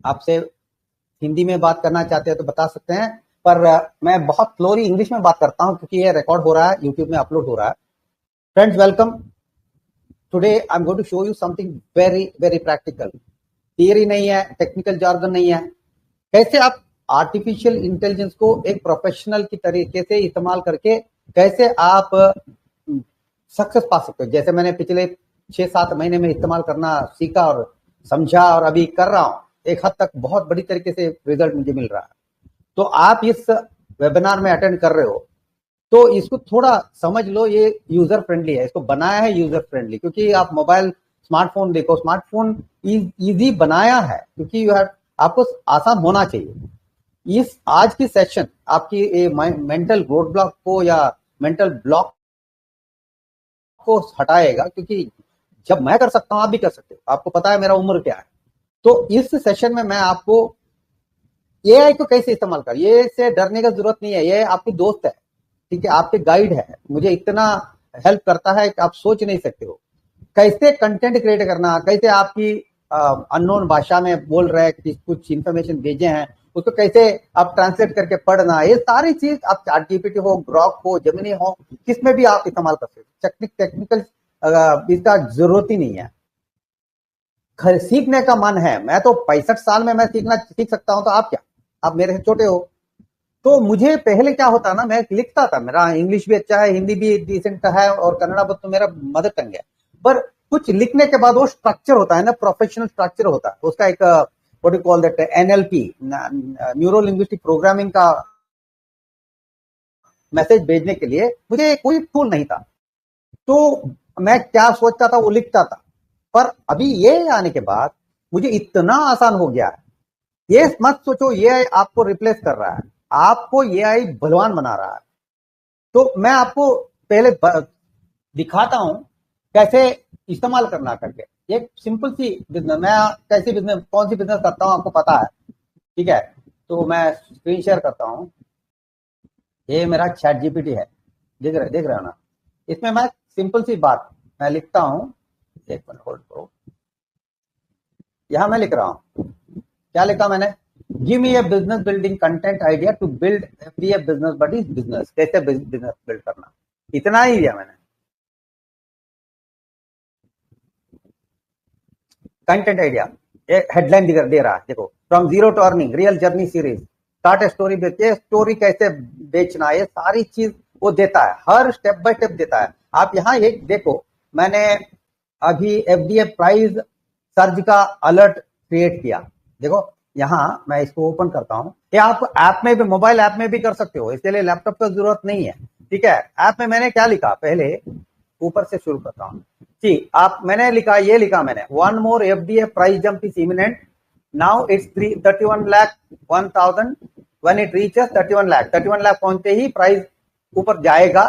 आपसे हिंदी में बात करना चाहते हैं तो बता सकते हैं, पर मैं बहुत स्लोली इंग्लिश में बात करता हूं क्योंकि ये रिकॉर्ड हो रहा है, यूट्यूब में अपलोड हो रहा है। Friends, welcome. Today I am going to show you something very very practical. Theory नहीं है, टेक्निकल जार्गन नहीं है। कैसे आप आर्टिफिशियल इंटेलिजेंस को एक प्रोफेशनल की तरीके से इस्तेमाल करके कैसे आप सक्सेस पा सकते हो। जैसे मैंने पिछले 6-7 महीने में इस्तेमाल करना सीखा और समझा और अभी कर रहा हूं, एक हद तक बहुत बड़ी तरीके से रिजल्ट मुझे मिल रहा है। तो आप इस वेबिनार में अटेंड कर रहे हो तो इसको थोड़ा समझ लो, ये यूजर फ्रेंडली है, इसको बनाया है यूजर फ्रेंडली। क्योंकि आप मोबाइल स्मार्टफोन देखो, स्मार्टफोन इजी बनाया है क्योंकि यू हैव, आपको आसान होना चाहिए। इस आज की सेशन आपकी मेंटल रोड ब्लॉक को या मेंटल ब्लॉक को हटाएगा, क्योंकि जब मैं कर सकता हूं आप भी कर सकते हो। आपको पता है मेरा उम्र क्या है। तो इस सेशन में मैं आपको एआई को कैसे इस्तेमाल कर, ये से डरने का जरूरत नहीं है। ये आपकी दोस्त है, ठीक है, आपके गाइड है। मुझे इतना हेल्प करता है कि आप सोच नहीं सकते हो। कैसे कंटेंट क्रिएट करना, कैसे आपकी अननोन भाषा में बोल रहे हैं कि कुछ इंफॉर्मेशन भेजे हैं उसको कैसे आप ट्रांसलेट करके पढ़ना, ये सारी चीज आप चैट जीपीटी हो, ग्रॉक हो, जेमिनी हो, किसमें भी आप इस्तेमाल कर सकते हो। टेक्निकल इसका जरूरत ही नहीं है। सीखने का मन है, मैं तो 65 साल में मैं सीख सकता हूं, तो आप क्या, आप मेरे से छोटे हो। तो मुझे पहले क्या होता ना, मैं लिखता था, मेरा इंग्लिश भी अच्छा है, हिंदी भी डिसेंट है और कन्नड़ा तो मेरा मदर टंग है। पर कुछ लिखने के बाद वो स्ट्रक्चर होता है ना, प्रोफेशनल स्ट्रक्चर होता है उसका, एक what you call that NLP, neuro linguistic programming का मैसेज भेजने के लिए मुझे कोई टूल नहीं था। तो मैं क्या सोचता था वो लिखता था। पर अभी ये आने के बाद मुझे इतना आसान हो गया है। ये मत सोचो ये आपको रिप्लेस कर रहा है, आपको ये आई बलवान बना रहा है। तो मैं आपको पहले दिखाता हूं कैसे इस्तेमाल करना करके। एक सिंपल सी बिजनेस, मैं कैसी बिजनेस, कौन सी बिजनेस करता हूं आपको पता है, ठीक है। तो मैं स्क्रीन शेयर करता हूं। ये मेरा चैट जीपीटी है, देख रहे हो ना। इसमें मैं सिंपल सी बात मैं लिखता हूं, एक मिनट होल्ड करो। यहां मैं लिख रहा हूं, क्या लिखा मैंने, give me a business building content idea to build every a business buddy business. कैसे बिजनेस बिल्ड करना, इतना ही दिया मैंने। कंटेंट आइडिया, एक हेडलाइन दे रहा है, देखो, from zero to earning real journey series, start story बेचे, स्टोरी कैसे बेचना, ये सारी चीज वो देता है, हर स्टेप बाय स्टेप देता है। आप यहाँ एक देखो, मैंने अभी एफडीएफ प्राइस सर्ज का अलर्ट क्रिएट किया। देखो यहाँ मैं इसको ओपन करता हूं। ये आप ऐप में भी, मोबाइल ऐप में भी कर सकते हो, इसके लिए लैपटॉप की जरूरत नहीं है, ठीक है। ऐप में मैंने क्या लिखा, पहले ऊपर से शुरू करता हूं जी। आप, मैंने लिखा, ये लिखा मैंने, one more FDF price jump is imminent, now it's 31 lakh 1000, when it reaches 31 lakh, 31 lakh पहुंचते ही प्राइस ऊपर जाएगा,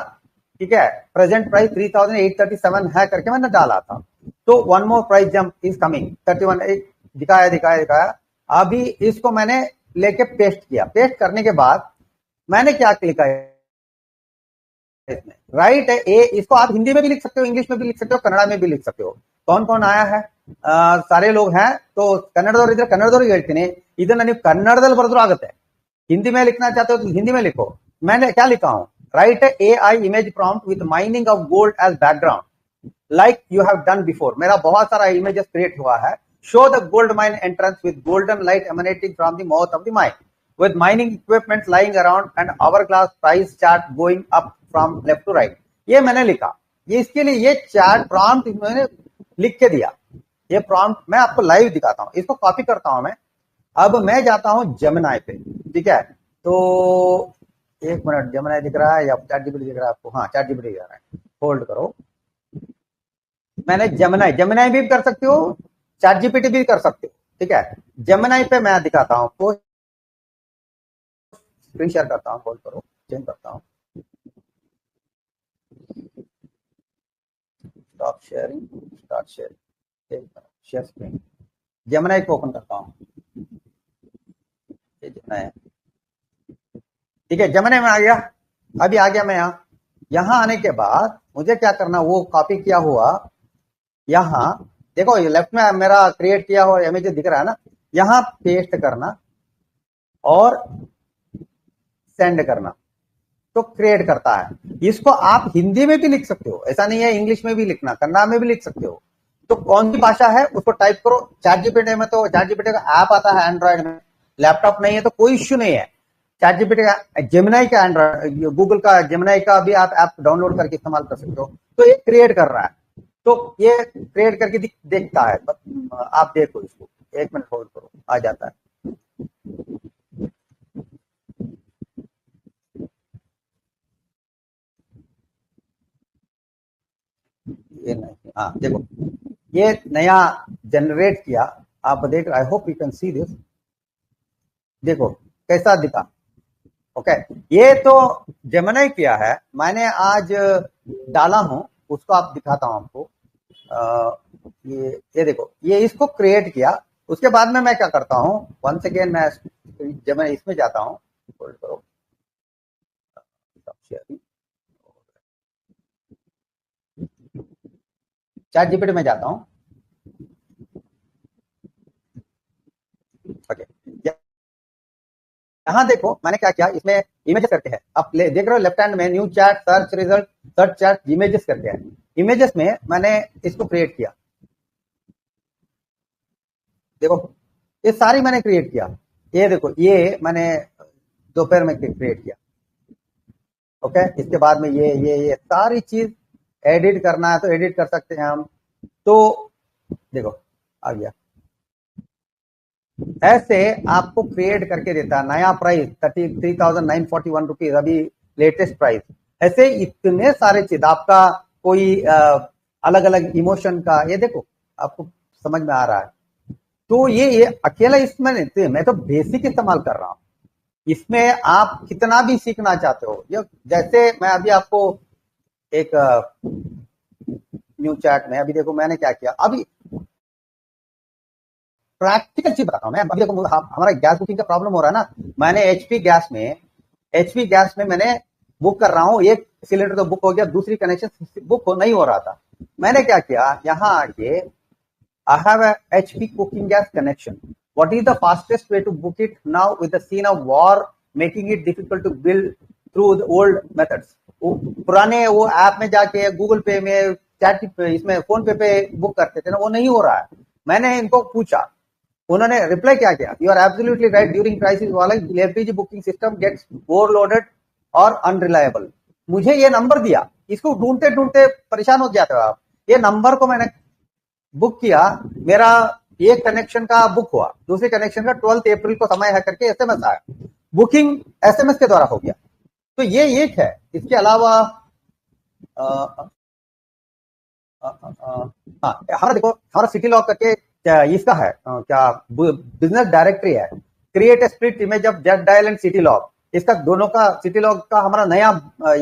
ठीक है। प्रेजेंट प्राइस 3837 है करके मैंने डाला था। तो one more price jump is coming 31, दिखाया। अभी इसको मैंने लेके पेस्ट किया। पेस्ट करने के बाद मैंने क्या लिखा है इसमें, राइट है ए। इसको आप हिंदी में भी लिख सकते हो, इंग्लिश में भी लिख सकते हो, कन्नड़ा में भी लिख सकते हो। कौन कौन आया है, सारे लोग हैं। तो कन्नड़दವರು ಇದ್ರೆ ಕನ್ನಡದವರಿಗೆ ಹೇಳ್ತೀನಿ, ಇದನ್ನ ನೀವು ಕನ್ನಡದಲ್ಲಿ ಬರೆದ್ರೂ ಆಗುತ್ತೆ। हिंदी में लिखना चाहते हो तो हिंदी में लिखो। मैंने क्या लिखा हूं, write AI image prompt with mining of gold as background like you have done before. मेरा बहुत सारा इमेजेस क्रिएट हुआ है। Show the gold mine entrance with golden light emanating from the mouth of the mine with mining equipment lying around and hourglass price chart going up from left to right। ये मैंने लिखा। ये इसके लिए ये chart prompt मैंने लिख के दिया। ये प्रॉम्प्ट मैं आपको लाइव दिखाता हूं, इसको कॉपी करता हूं मैं। अब मैं जाता हूं जेमिनी पे, ठीक है। तो एक मिनट, जेमिनी दिख रहा है या चैट जीपीटी दिख रहा है आपको? हाँ, चैट जीपीटी दिख रहा है, होल्ड करो। मैंने जेमिनी भी कर सकते हो, चैट जीपीटी भी कर सकते हो, ठीक है। जेमिनी पे मैं दिखाता हूं, तो स्क्रीन शेयर करता हूं, होल्ड करो, चेंज करता हूं, stop sharing, start sharing, share screen. Gemini को ओपन करता हूं, ठीक है। जेमिनी में आ गया, अभी आ गया मैं यहां आने के बाद मुझे क्या करना, वो कॉपी किया हुआ यहां देखो, ये लेफ्ट में मेरा क्रिएट किया हुआ इमेज दिख रहा है ना। यहां पेस्ट करना और सेंड करना, तो क्रिएट करता है। इसको आप हिंदी में भी लिख सकते हो, ऐसा नहीं है, इंग्लिश में भी लिखना, कन्नड़ा में भी लिख सकते हो। तो कौन सी भाषा है उसको टाइप करो। चैट जीपीटी में तो चैट जीपीटी का ऐप आता है एंड्रॉइड में, लैपटॉप नहीं है तो कोई इश्यू नहीं है। चैट जीपीटी का, जेमिनाई का एंड्रॉइड, गूगल का जेमिनाई का भी आप ऐप डाउनलोड करके इस्तेमाल कर सकते हो। तो ये क्रिएट कर रहा है, तो ये क्रिएट करके देखता है। आप देखो इसको, 1 मिनट होल्ड करो, आ जाता है। ये नहीं, हाँ देखो, ये नया जनरेट किया, आप देख, I hope you can see this. देखो कैसा दिखा। ओके, ये तो जेमिनी किया है, मैंने आज डाला हूं, उसको आप दिखाता हूं आपको। ये देखो, ये इसको क्रिएट किया। उसके बाद में मैं क्या करता हूं, वंस अगेन मैं जेमिनी इसमें जाता हूं, होल्ड करो, चैट जीपीटी में जाता हूं। ओके, यहां देखो मैंने क्या किया, इसमें इमेजेस करके है, आप देख रहे हो लेफ्ट हैंड में new chat, search result, search chat, images करके है। इमेजेस में मैंने इसको क्रिएट किया, देखो ये सारी मैंने क्रिएट किया। ये देखो, ये मैंने दोपहर में क्रिएट किया। ओके, इसके बाद में ये सारी चीज एडिट करना है तो एडिट कर सकते हैं हम। तो देखो आ गया, ऐसे आपको क्रिएट करके देता है। नया प्राइस 33,941 रुपीज, अभी लेटेस्ट प्राइस। ऐसे इतने सारे चीज, आपका कोई अलग अलग इमोशन का, ये देखो आपको समझ में आ रहा है। तो ये अकेला इसमें नहीं, मैं तो बेसिक इस्तेमाल कर रहा हूं। इसमें आप कितना भी सीखना चाहते हो, ये जैसे मैं अभी आपको एक न्यू चैट में, अभी देखो मैंने क्या किया, अभी प्रैक्टिकल चीज बताता हूं मैं। अभी देखो हमारा गैस बुकिंग का प्रॉब्लम हो रहा है ना, मैंने एचपी गैस में मैंने बुक कर रहा हूं, एक सिलेंडर तो बुक हो गया, दूसरी कनेक्शन बुक नहीं हो रहा था। मैंने क्या किया, यहां आके I have a HP cooking gas connection. What is the fastest way to book it now with the scene of war making it difficult to build through the old methods? पुराने वो ऐप में जाके Google पे में, chat इसमें phone पे book करते थे ना, वो नहीं हो रहा है। मैंने इनको पूछा, उन्होंने रिप्लाई क्या किया, you are absolutely right, during crisis वाला LPG booking system gets overloaded और अनरिलायबल। मुझे ये नंबर दिया, इसको ढूंढते ढूंढते परेशान हो गया था आप। ये नंबर को मैंने बुक किया, मेरा एक कनेक्शन का बुक हुआ, दूसरे कनेक्शन का 12 अप्रैल को समय है करके एसएमएस आया, बुकिंग एसएमएस के द्वारा हो गया। तो ये एक है। इसके अलावा हमारा देखो, हमारा सिटी लॉग करके इसका है क्या, बिजनेस डायरेक्टरी है, create a split image of jet dial and city log. इसका दोनों का, सिटी लॉग का हमारा नया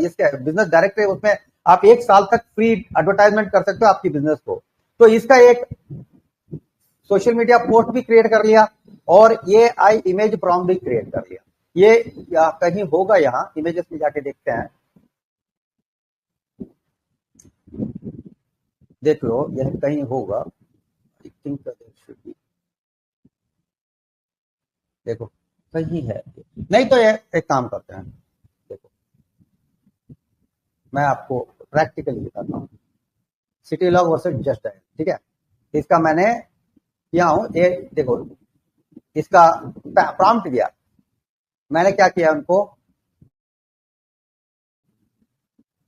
इसका बिजनेस डायरेक्टरी, उसमें आप 1 साल तक फ्री एडवर्टाइजमेंट कर सकते हो आपकी बिजनेस को। तो इसका एक सोशल मीडिया पोस्ट भी क्रिएट कर लिया और ये आई इमेज प्रॉम्प्ट भी क्रिएट कर लिया। ये कहीं होगा, यहाँ इमेजेस में जाके देखते हैं, देख लो यह कहीं होगा, आई थिंक देखो कहीं है, नहीं तो ये एक काम करते हैं, देखो मैं आपको प्रैक्टिकली बताता हूँ। City log versus just dial, ठीक है, इसका मैंने किया हूं, ये देखो इसका प्रॉम्प्ट दिया, मैंने क्या किया उनको,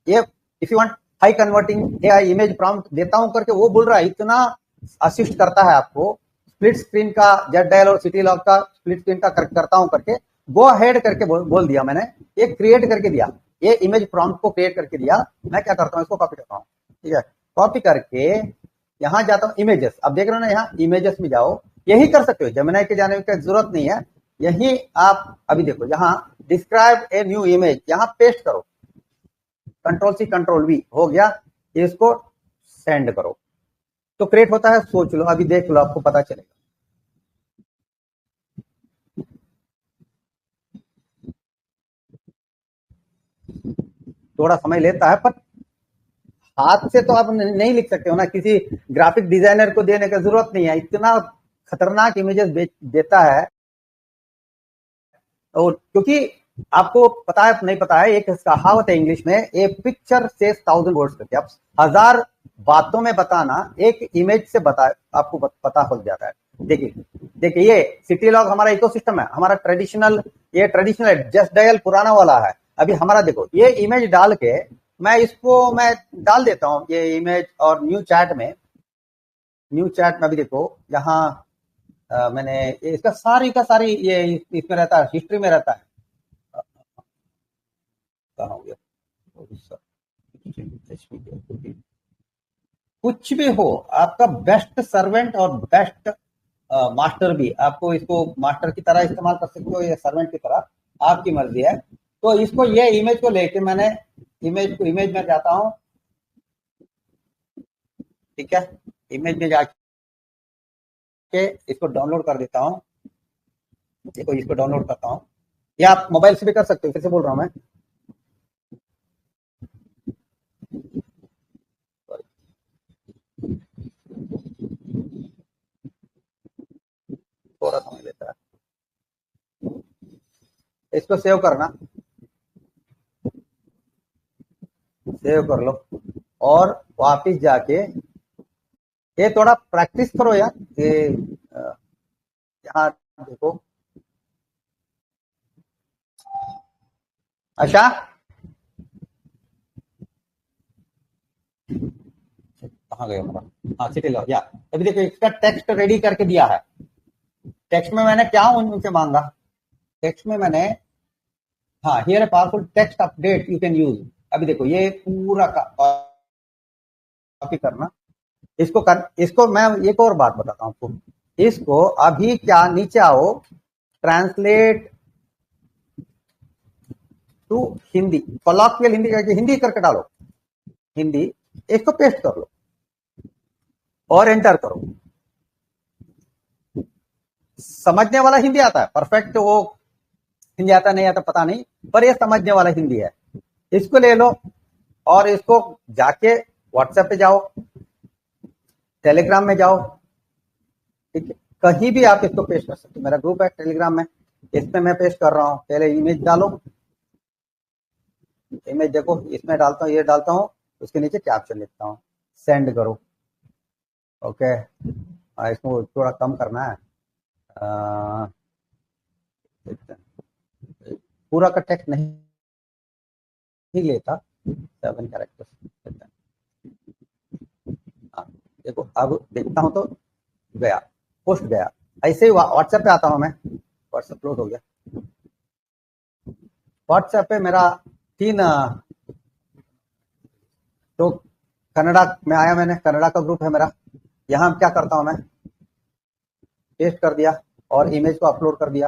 ये if you want high converting AI image prompt देता हूं करके वो बोल रहा है, इतना असिस्ट करता है आपको। स्प्लिट स्क्रीन का जेट डायल और सिटी लॉग का स्प्लिट स्क्रीन का करता हूं करके गो अहेड करके बोल दिया मैंने, ये क्रिएट करके दिया, ये इमेज प्रॉम्प्ट को क्रिएट करके दिया। मैं क्या करता हूं, इसको कॉपी करता हूं, ठीक है, कॉपी करके यहां जाता हूं इमेजेस। अब देख रहे हो ना, यहाँ इमेजेस में जाओ, यही कर सकते हो, जेमिनी के जाने की जरूरत नहीं है, यही आप अभी देखो, यहाँ डिस्क्राइब ए न्यू इमेज, यहाँ पेस्ट करो, Ctrl+C Ctrl+V हो गया, इसको सेंड करो तो क्रिएट होता है। सोच लो, अभी देख लो, आपको पता चलेगा। थोड़ा समय लेता है, पर हाथ से तो आप नहीं लिख सकते हो ना, किसी ग्राफिक डिजाइनर को देने की जरूरत नहीं है, इतना खतरनाक इमेजेस देता है। और क्योंकि आपको पता है नहीं पता है, एक कहावत है इंग्लिश में, ए पिक्चर सेज 1000 वर्ड्स करके। आप 1000 बातों में बताना एक इमेज से बता आपको पता हो जाता है। देखिए देखिए, ये सिटी लॉग हमारा इकोसिस्टम है, हमारा ट्रेडिशनल, ये ट्रेडिशनल है, जस्ट डायल पुराना वाला है। अभी हमारा देखो, ये इमेज डाल के मैं डाल देता हूं ये इमेज, और न्यू चैट में भी देखो, यहाँ मैंने इसका सारी का सारी ये इसमें रहता है, हिस्ट्री में रहता है। कहाँ हो गया? कुछ भी हो, आपका बेस्ट सर्वेंट और बेस्ट मास्टर भी, आपको इसको मास्टर की तरह इस्तेमाल कर सकते हो या सर्वेंट की तरह, आपकी मर्जी है। तो इसको, ये इमेज को लेके मैंने इमेज में जाता हूं, ठीक है, इमेज में जाके इसको डाउनलोड कर देता हूं। देखो इसको डाउनलोड करता हूं, या आप मोबाइल से भी कर सकते हो, फिर से बोल रहा हूं मैं। थोड़ा समय लेता है, इसको सेव करना, सेव कर लो, और वापिस जाके ये थोड़ा प्रैक्टिस करो यार। ये यहाँ देखो, अच्छा कहाँ गया हमारा, हाँ सिटी लॉग, या अभी देखो इसका टेक्स्ट रेडी करके दिया है। टेक्स्ट में मैंने क्या उनसे मांगा, टेक्स्ट में मैंने, हाँ here a powerful text update you can use. अभी देखो ये पूरा कॉपी करना, इसको मैं एक और बात बताता हूँ आपको। इसको अभी क्या, नीचे आओ, ट्रांसलेट टू हिंदी, कॉलोक्वियल हिंदी करके हिंदी करके डालो, हिंदी, इसको पेस्ट कर लो और एंटर करो। समझने वाला हिंदी आता है परफेक्ट, वो हिंदी आता नहीं आता पता नहीं, पर ये समझने वाला हिंदी है। इसको ले लो और इसको जाके व्हाट्सएप पे जाओ, टेलीग्राम में जाओ, ठीक है, कहीं भी आप इसको पेस्ट कर सकते हो। मेरा ग्रुप है टेलीग्राम में, इसमें मैं पेस्ट कर रहा हूँ। पहले इमेज डालो, इमेज देखो, इसमें डालता हूँ, ये डालता हूँ, उसके नीचे कैप्शन लिखता हूँ, सेंड करो। ओके, इसको थोड़ा कम करना है, पूरा का टेक्स्ट नहीं लेता, 7 कैरेक्टर्स। हाँ देखो, अब देखता हूँ तो गया, पोस्ट गया। ऐसे ही व्हाट्सएप पे आता हूँ मैं, व्हाट्सएप क्लोज हो गया। व्हाट्सएप पे मेरा 3 तो कनाडा में आया, मैंने कनाडा का ग्रुप है मेरा। यहाँ क्या करता हूँ मैं, पेस्ट कर दिया और इमेज को अपलोड कर दिया।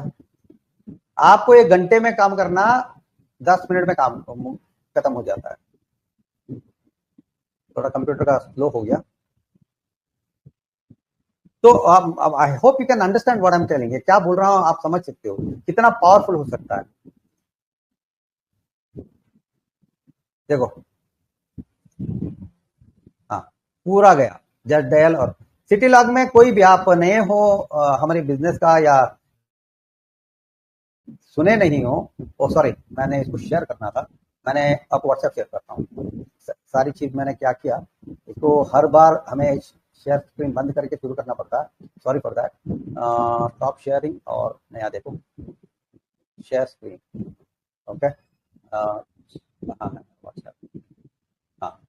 आपको 1 घंटे में काम करना, 10 मिनट में काम खत्म हो जाता है। थोड़ा कंप्यूटर का स्लो हो गया, तो अब I hope you can understand what I am telling. क्या बोल रहा हूं आप समझ सकते हो कितना पावरफुल हो सकता है। देखो, हाँ पूरा गया, जस्ट डायल। और सिटी लॉग में कोई भी आप नए हो, हमारे बिजनेस का, या सुने नहीं हो, ओ सॉरी, मैंने इसको शेयर करना था, मैंने अब व्हाट्सएप शेयर करता हूँ। सारी चीज मैंने क्या किया, इसको हर बार हमें शेयर स्क्रीन बंद करके शुरू करना पड़ता है, sorry for that. Stop sharing, और नया देखो, शेयर स्क्रीन, ओके, कहाँ है व्हाट्सएप, हाँ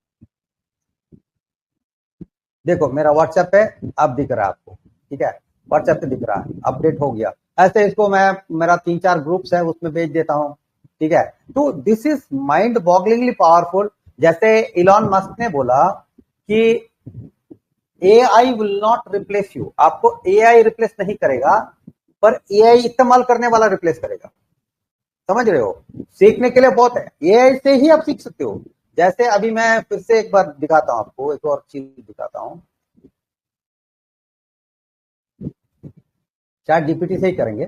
देखो मेरा व्हाट्सएप पे अब दिख रहा है आपको, ठीक है, व्हाट्सएप पे दिख रहा है, अपडेट हो गया। ऐसे इसको मैं, मेरा 3-4 ग्रुप्स है उसमें भेज देता हूँ, ठीक है। तो दिस इज माइंड बॉगलिंगली पावरफुल। जैसे इलॉन मस्क ने बोला कि AI will not replace you, आपको एआई रिप्लेस नहीं करेगा, पर एआई इस्तेमाल करने वाला रिप्लेस करेगा। समझ रहे हो, सीखने के लिए बहुत है, एआई से ही आप सीख सकते हो। जैसे अभी मैं फिर से एक बार दिखाता हूं आपको, एक और चीज दिखाता हूं, चैट जीपीटी से ही करेंगे।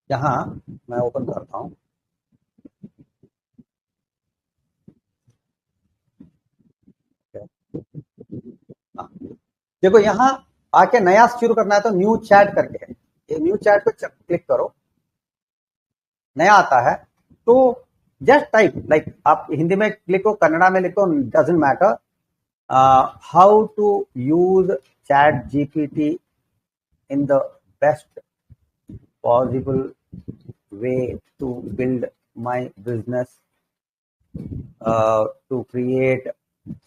यहां मैं ओपन करता हूं, हाँ, देखो यहाँ आके नया शुरू करना है तो न्यू चैट करके है, ये न्यू चैट पे क्लिक करो, नया आता है तो जस्ट टाइप लाइक आप हिंदी में लिखो, कन्नड़ा में लिखो, doesn't matter, how to use chat GPT in the best possible way to build my business, to create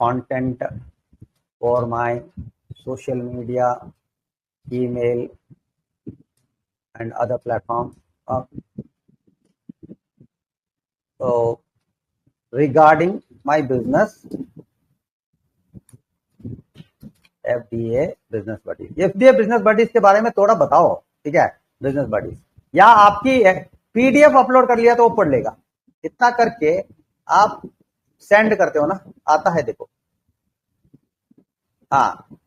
content for my social media, email, and other platforms. So regarding my business, FDA business buddies, FDA business buddies के बारे में थोड़ा बताओ, ठीक है, business buddies, या आपकी PDF upload कर लिया तो वो पढ़ लेगा, इतना करके आप सेंड करते हो ना, आता है देखो, हाँ,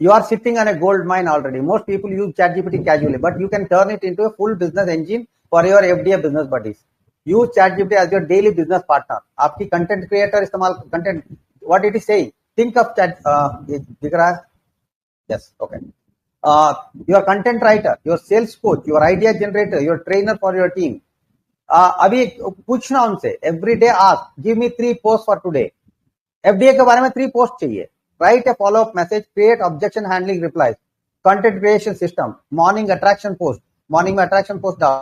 you are sitting on a gold mine already. Most people use ChatGPT casually, but you can turn it into a full business engine for your FDA business buddies. Use ChatGPT as your daily business partner. आपकी content creator इस्तेमाल, content, what it is saying, think of chat, ये दिख रहा है, yes, okay, your content writer, your sales coach, your idea generator, your trainer for your team. अभी पूछना उनसे, every day ask, give me 3 posts for today. FDA के बारे में 3 पोस्ट चाहिए, write a follow up message, create objection handling replies, content creation system, morning attraction post, morning में attraction post डालो,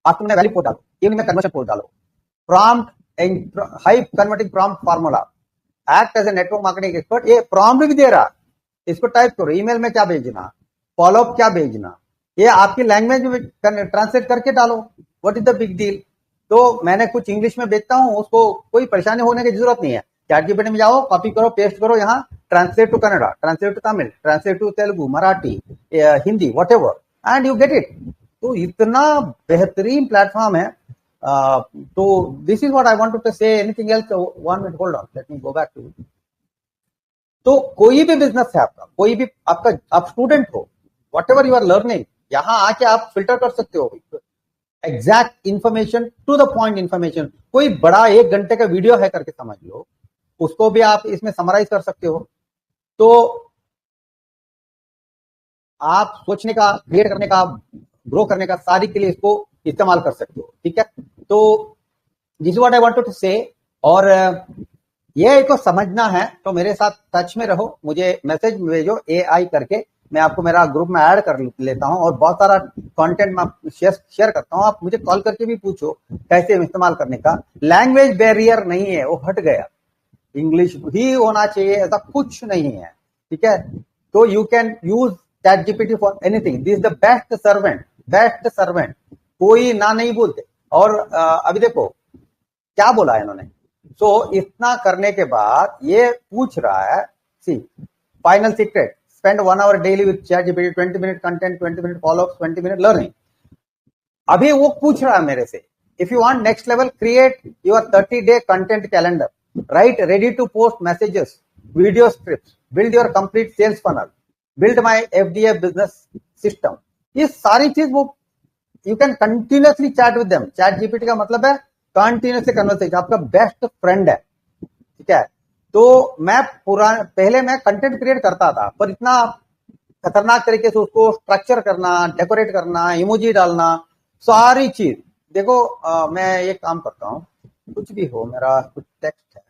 afternoon में वैल्यू पोस्ट डालो, evening में conversion post डालो, prompt high converting prompt formula, act as a network marketing expert, ये prompt भी दे रहा, इसको टाइप करो, ईमेल में क्या भेजना, फॉलो अप क्या भेजना, ये आपकी लैंग्वेज में ट्रांसलेट करके डालो, what is the big deal. तो मैंने कुछ इंग्लिश में बेचता हूं, उसको कोई परेशानी होने की जरूरत नहीं है, चैटजीपीटी में जाओ, कॉपी करो, पेस्ट करो, यहाँ translate to Kannada, translate to Tamil, translate to Telugu, Marathi, Hindi, whatever, and you get it. तो इतना बेहतरीन प्लेटफॉर्म है। तो this is what I wanted to say, anything else, 1 minute hold on, let me go back to. तो कोई भी बिजनेस है आपका, कोई भी आपका, आप स्टूडेंट हो, whatever you are learning, यहां आके आप फिल्टर कर सकते हो exact information, to the point information. कोई बड़ा 1 घंटे का वीडियो है करके समझ लो, उसको भी आप इसमें समराइज कर सकते हो। तो आप सोचने का, क्रिएट करने का, ग्रो करने का, सारी के लिए इसको इस्तेमाल कर सकते हो, ठीक है। तो this what I wanted to say. और ये को समझना है तो मेरे साथ टच में रहो, मुझे मैसेज भेजो AI करके, मैं आपको मेरा ग्रुप में ऐड कर लेता हूं, और बहुत सारा कंटेंट मैं शेयर करता हूं। आप मुझे कॉल करके भी पूछो कैसे इस्तेमाल करने का, लैंग्वेज बैरियर नहीं है, वो हट गया, इंग्लिश ही होना चाहिए ऐसा कुछ नहीं है, ठीक है। तो you can use chat GPT for anything, this the best servant, best servant, कोई ना नहीं बोलते। और अभी देखो क्या बोला है इन्होंने। सो इतना करने के बाद ये पूछ रहा है, सी final secret, spend 1 hour daily with ChatGPT, 20 minute content, 20 minute follow-ups, 20 minute learning। अभी वो पूछ रहा है मेरे से, if you want next level, create your 30-day content calendar, write ready to post messages, video scripts, build your complete sales funnel, build my FDA business system। ये सारी चीज वो you can continuously chat with them। chat GPT का मतलब है continuously conversation, आपका best friend है, ठीक है। तो मैं पहले मैं कंटेंट क्रिएट करता था, पर इतना खतरनाक तरीके से उसको स्ट्रक्चर करना, डेकोरेट करना, इमोजी डालना, सारी चीज देखो। मैं ये काम करता हूँ, कुछ भी हो, मेरा कुछ टेक्स्ट है,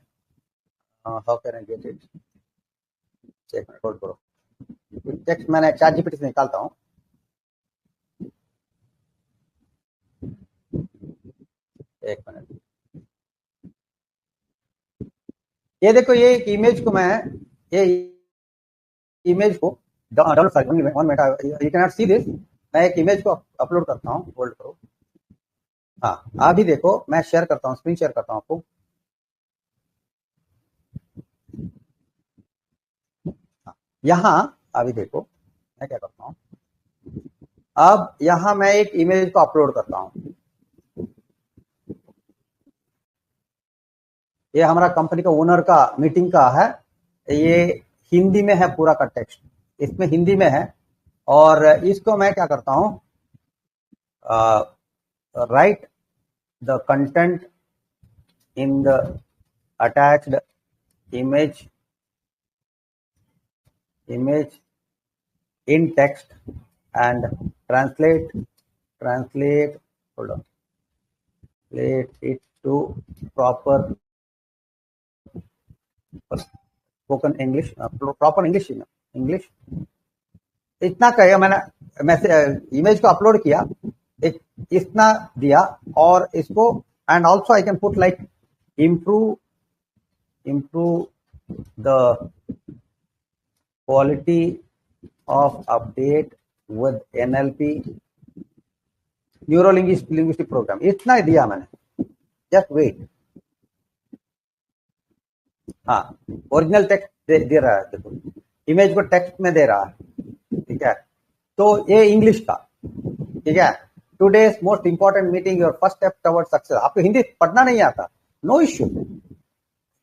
how can I get it, एक मिनट होल्ड करो, कुछ टेक्स्ट मैंने ChatGPT से निकालता हूँ, एक मिनट। ये देखो, ये एक इमेज को मैं, ये इमेज को डाउनलोड कर, 1 minute, you can not see this, मैं एक इमेज को अपलोड करता हूँ, होल्ड करो। हाँ, अभी देखो मैं शेयर करता हूँ, स्क्रीन शेयर करता हूँ आपको। यहाँ अभी देखो मैं क्या करता हूँ, अब यहाँ मैं एक इमेज को अपलोड करता हूँ, ये हमारा कंपनी का ओनर का मीटिंग का है, ये हिंदी में है पूरा का टेक्स्ट, इसमें हिंदी में है। और इसको मैं क्या करता हूँ, write the content in the attached image in text and translate hold on, translate it to proper spoken English, proper English. इतना कहे मैंने, मैसेज इमेज को अपलोड किया, इतना दिया, और इसको and also I can put like improve the quality of update with NLP neuro linguistic program. इतना ही दिया मैंने, जस्ट वेट. हाँ, ओरिजिनल टेक्स्ट दे रहा है, देखो इमेज को टेक्स्ट में दे रहा है, ठीक है. तो ये इंग्लिश का, ठीक है. Today's most important meeting, your first step toward success. आपको हिंदी पढ़ना नहीं आता, no issue.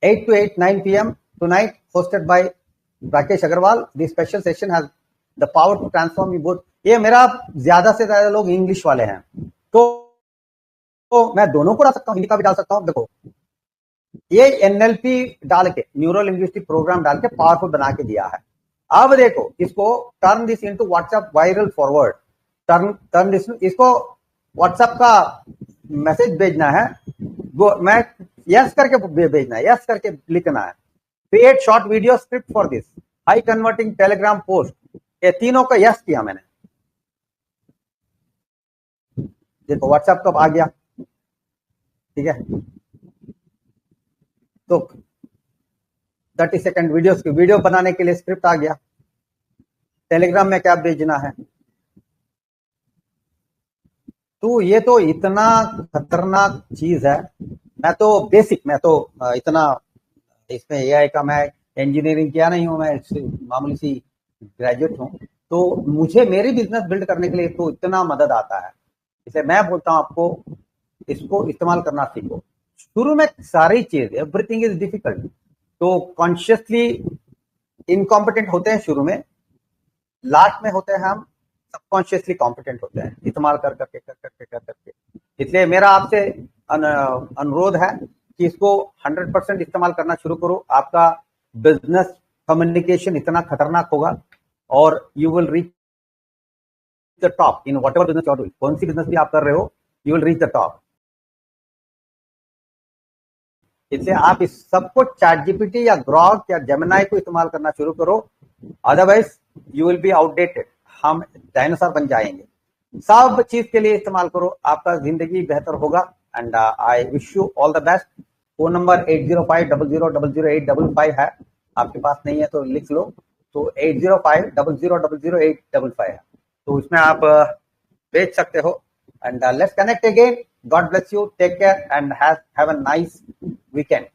8 to 8, 9 p.m. tonight, hosted by Rakesh Agarwal. This special session has the power to transform you both. ये मेरा ज्यादा से ज्यादा लोग इंग्लिश वाले हैं, तो मैं दोनों को डाल सकता हूँ, हिंदी का भी डाल सकता हूँ. देखो ये एनएलपी डाल के, न्यूरो लिंग्विस्टिक प्रोग्राम डाल के पावरफुल बना के दिया है. अब देखो इसको turn this into WhatsApp viral forward. Turn this, इसको व्हाट्सएप का मैसेज भेजना है, मैं यस करके भेजना है, यस करके लिखना है. Create short video script for this, high converting Telegram post. ये तीनों का यस किया मैंने. देखो व्हाट्सएप कब आ गया, ठीक है. तो 30 सेकंड वीडियो बनाने के लिए स्क्रिप्ट आ गया. टेलीग्राम में क्या भेजना है. तो ये तो इतना खतरनाक चीज है. मैं तो इतना इसमें एआई का, मैं इंजीनियरिंग किया नहीं हूं, मैं मामूली सी ग्रेजुएट हूं. तो मुझे मेरी बिजनेस बिल्ड करने के लिए तो इतना मदद आता है. इसलिए मैं बोलता हूं आपको इसको इस्तेमाल करना सीखो. शुरू में सारी चीज, एवरीथिंग इज डिफिकल्ट. तो कॉन्शियसली इनकॉम्पिटेंट होते हैं शुरू में, लास्ट में होते हैं हम सबकॉन्शियसली कॉम्पिटेंट होते हैं, इस्तेमाल कर करके. इसलिए मेरा आपसे अनुरोध है कि इसको 100% इस्तेमाल करना शुरू करो. आपका बिजनेस कम्युनिकेशन इतना खतरनाक होगा, और you will reach the top in whatever business you are doing. कौन सी बिजनेस भी आप कर रहे हो, you will reach the top. इसलिए आप इस सबको चैटजीपीटी या ग्रॉक या जेमिनाई को इस्तेमाल करना शुरू करो, otherwise you will be outdated. हम डायनासोर बन जाएंगे. सब चीज के लिए इस्तेमाल करो, आपका जिंदगी बेहतर होगा. And I wish you all the best. Phone number 8050000855 है. आपके पास नहीं है तो लिख लो. तो 8050000855 है, तो उसमें आप भेज सकते हो. And let's connect again. God bless you. Take care and have a nice weekend.